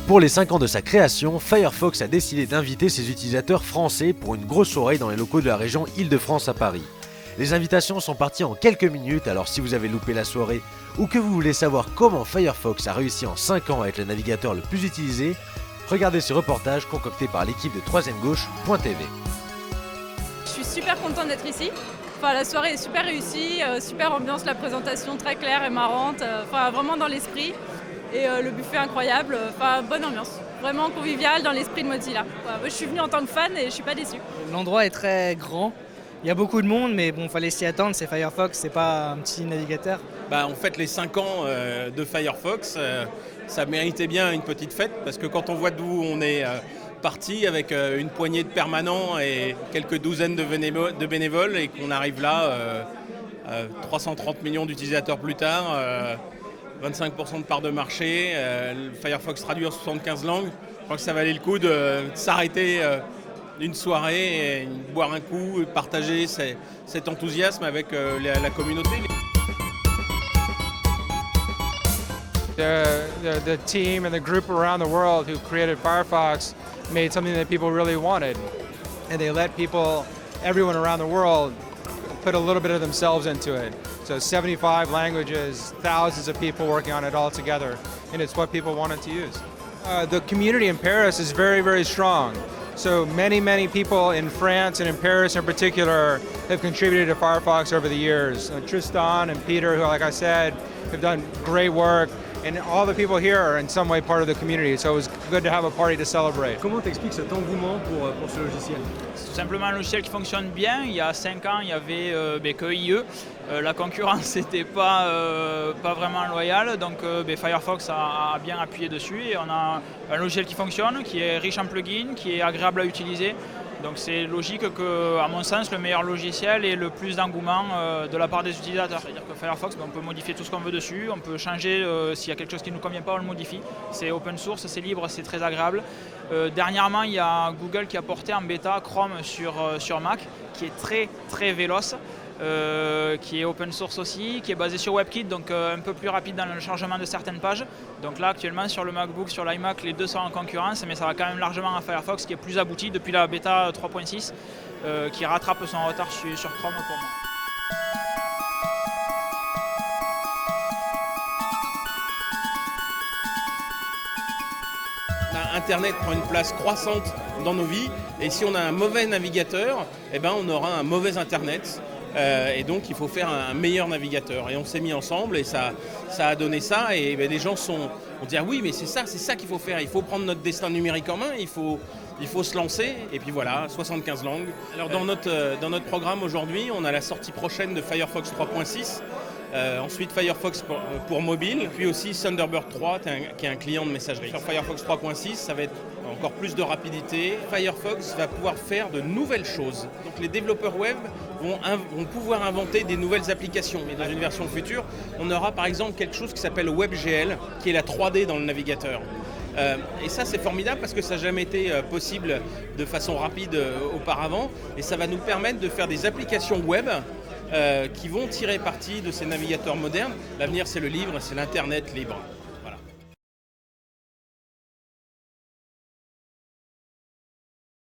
Pour les 5 ans de sa création, Firefox a décidé d'inviter ses utilisateurs français pour une grosse soirée dans les locaux de la région Île-de-France à Paris. Les invitations sont parties en quelques minutes, alors si vous avez loupé la soirée ou que vous voulez savoir comment Firefox a réussi en 5 ans à être le navigateur le plus utilisé, regardez ce reportage concocté par l'équipe de Troisième Gauche.tv. Je suis super contente d'être ici. Enfin, la soirée est super réussie, super ambiance, la présentation très claire et marrante, vraiment dans l'esprit. Et le buffet incroyable, bonne ambiance, vraiment convivial dans l'esprit de Mozilla. Je suis venue en tant que fan et je suis pas déçue. L'endroit est très grand, il y a beaucoup de monde mais bon, fallait s'y attendre, c'est Firefox, c'est pas un petit navigateur. On fête les 5 ans de Firefox, ça méritait bien une petite fête parce que quand on voit d'où on est parti avec une poignée de permanents et quelques douzaines de bénévoles et qu'on arrive là, 330 millions d'utilisateurs plus tard, 25% de part de marché, Firefox traduit en 75 langues. Je crois que ça valait le coup de s'arrêter une soirée, et boire un coup, partager cet enthousiasme avec la communauté. The team and the group around the world who created Firefox made something that people really wanted. And they let everyone around the world, put a little bit of themselves into it. So 75 languages, thousands of people working on it all together, and it's what people wanted to use. The community in Paris is very, very strong. So many people in France and in Paris in particular have contributed to Firefox over the years. Tristan and Peter, who, like I said, have done great work. And all the people here are in some way part of the community, so it was good to have a party to celebrate. Comment t'expliques cet engouement pour ce logiciel? C'est tout simplement un logiciel qui fonctionne bien. Il y a 5 ans, il y avait que IE. La concurrence n'était pas vraiment loyale, donc Firefox a bien appuyé dessus et on a un logiciel qui fonctionne, qui est riche en plugins, qui est agréable à utiliser. Donc c'est logique que, à mon sens, le meilleur logiciel ait le plus d'engouement de la part des utilisateurs. C'est-à-dire que Firefox, on peut modifier tout ce qu'on veut dessus, on peut changer, s'il y a quelque chose qui ne nous convient pas, on le modifie. C'est open source, c'est libre, c'est très agréable. Dernièrement, il y a Google qui a porté en bêta Chrome sur Mac, qui est très véloce. Qui est open source aussi, qui est basé sur WebKit, donc un peu plus rapide dans le chargement de certaines pages. Donc là actuellement sur le MacBook, sur l'iMac, les deux sont en concurrence, mais ça va quand même largement à Firefox qui est plus abouti depuis la bêta 3.6, qui rattrape son retard sur Chrome pour moi. Internet prend une place croissante dans nos vies et si on a un mauvais navigateur, on aura un mauvais Internet. Et donc il faut faire un meilleur navigateur et on s'est mis ensemble et ça a donné ça et les gens on dit oui mais c'est ça qu'il faut faire, il faut prendre notre destin numérique en main, il faut se lancer et puis voilà, 75 langues. Alors dans notre programme aujourd'hui on a la sortie prochaine de Firefox 3.6, ensuite Firefox pour mobile, puis aussi Thunderbird 3 qui est un client de messagerie. Sur Firefox 3.6 ça va être encore plus de rapidité. Firefox va pouvoir faire de nouvelles choses. Donc les développeurs web vont pouvoir inventer des nouvelles applications. Mais dans une version future, on aura par exemple quelque chose qui s'appelle WebGL, qui est la 3D dans le navigateur. Et ça c'est formidable parce que ça n'a jamais été possible de façon rapide auparavant. Et ça va nous permettre de faire des applications web qui vont tirer parti de ces navigateurs modernes. L'avenir c'est le libre, c'est l'Internet libre.